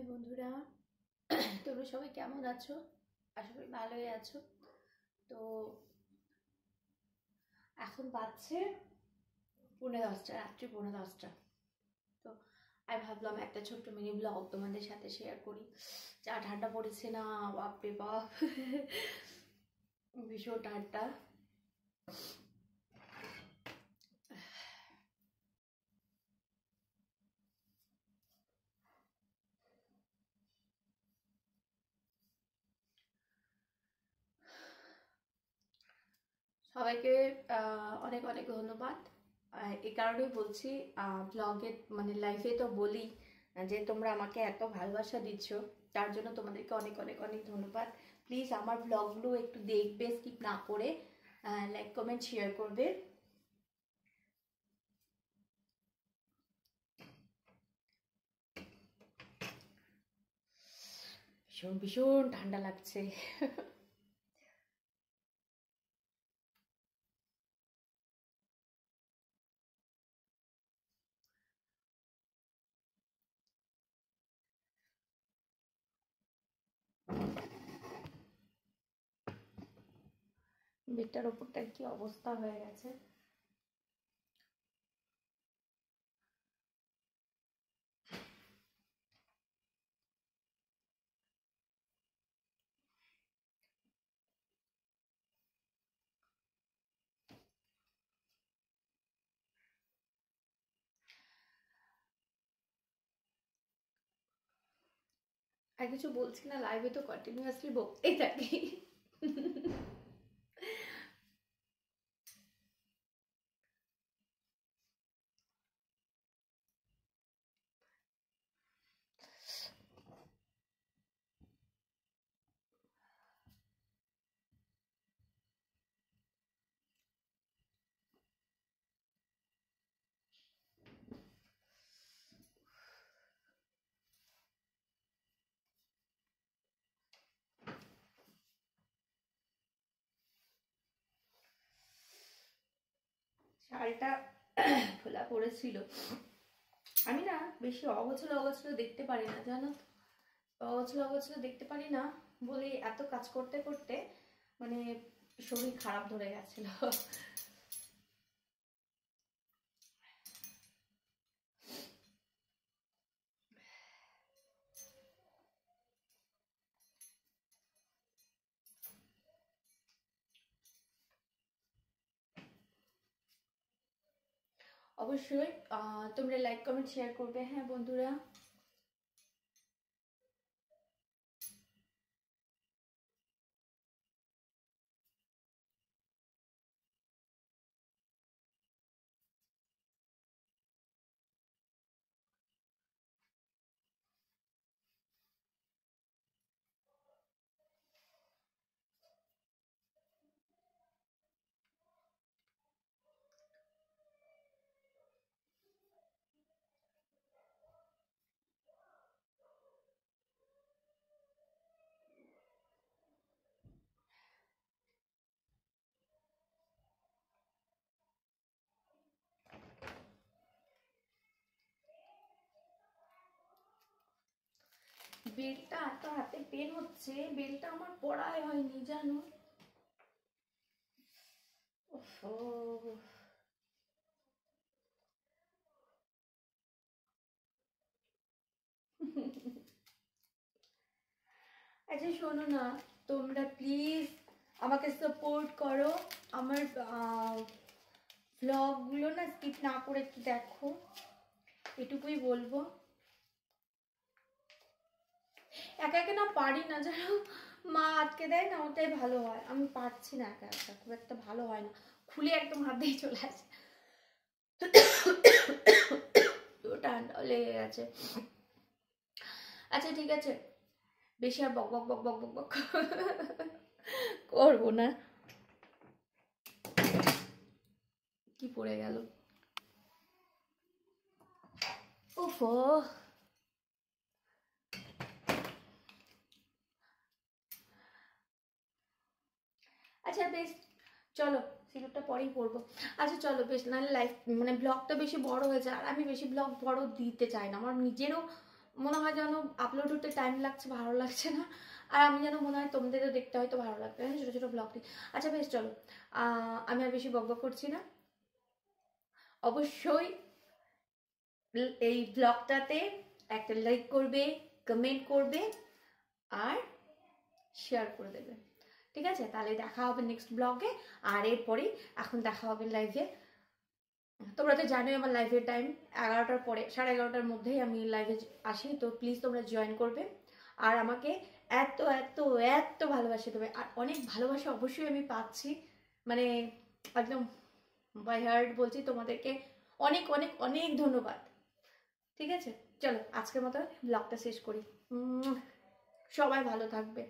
High বন্ধুরা, তোমরা সবাই কেমন আছো? আশা করি ভালোই আছো। তো এখন বাজছে 10:30, রাত্রি 10:30। তো আমি ভাবলাম একটা ছোট্ট মিনি ব্লগ তোমাদের সাথে শেয়ার করি। যা ঠান্ডা পড়েছে না, বাপরে বাপ, ভীষণ ঠান্ডা। সবাইকে অনেক অনেক ধন্যবাদ। এই কারণেই বলছি, ব্লগে মানে লাইফে তো বলি যে তোমরা আমাকে এত ভালোবাসা দিচ্ছ, তার জন্য তোমাদেরকে অনেক অনেক অনেক ধন্যবাদ। প্লিজ আমার ব্লগগুলো একটু দেখবে, স্কিপ না করে, লাইক কমেন্ট শেয়ার করবে। ভীষণ ভীষণ ঠান্ডা লাগছে। বেডটার ওপরটা কি অবস্থা হয়ে গেছে। আর কিছু বলছি না, লাইভে তো কন্টিনিউয়াসলি বকতেই থাকি। শাড়িটা খোলা পড়েছিল। আমি না বেশি অগোছলো অগোছলো দেখতে পারি না, জানো তো। অগোছলো অগোছলো দেখতে পারি না বলে এত কাজ করতে করতে মানে শরীর খারাপ ধরে গেছিল। অবশ্যই তোমরা লাইক কমেন্ট শেয়ার করবে, হ্যাঁ বন্ধুরা। বেলটা এত হাতে পেন হচ্ছে, বেলটা আমার পড়াই হয়নি, জানো। ওফো। আচ্ছা শোনো না, তোমরা প্লিজ আমাকে সাপোর্ট করো। আমার ব্লগগুলো না স্কিপ না করে একটু দেখো, এটুকুই বলবো। একা একা না পারি না, জানো, মা আটকে দেয় না, ওটাই ভালো হয়। আমি পারছি না একা একা, খুব একটা ভালো হয় না, খুলে একদম হাত দিয়ে চলে আসে। ঠান্ডা লেগে গেছে। আচ্ছা ঠিক আছে, বেশি আর বক বক বক বক বক বক করবো না। কি পড়ে গেল, ওফো। আচ্ছা বেশ, চলো সিঁদুরটা পরেই পরবো। আচ্ছা চলো বেশ, নাহলে লাইফ মানে ব্লগটা বেশি বড় হয়ে যায়, আর আমি বেশি ব্লগ বড় দিতে চাই না। আমার নিজেরও মনে হয় যেন আপলোড হতে টাইম লাগছে, ভালো লাগছে না। আর আমি যেন মনে হয় তোমাদেরও দেখতে হয়তো ভালো লাগবে ছোটো ছোটো ব্লগটি। আচ্ছা বেশ, চলো আমি আর বেশি বকবক করছি না। অবশ্যই এই ব্লগটাতে একটা লাইক করবে, কমেন্ট করবে আর শেয়ার করে দেবে, ঠিক আছে? তাহলে দেখা হবে নেক্সট ব্লগে। আর এরপরেই এখন দেখা হবে লাইভে। তোমরা তো জানোই আমার লাইভের টাইম 11টার পরে, 11:30টার মধ্যেই আমি লাইভে আসি, তো প্লিজ তোমরা জয়েন করবে। আর আমাকে এত এত এত ভালোবাসা দেবে, আর অনেক ভালোবাসা অবশ্যই আমি পাচ্ছি, মানে একদম বাই হার্ট বলছি তোমাদেরকে অনেক অনেক অনেক ধন্যবাদ। ঠিক আছে, চলো আজকের মতো ব্লগটা শেষ করি। সবাই ভালো থাকবে।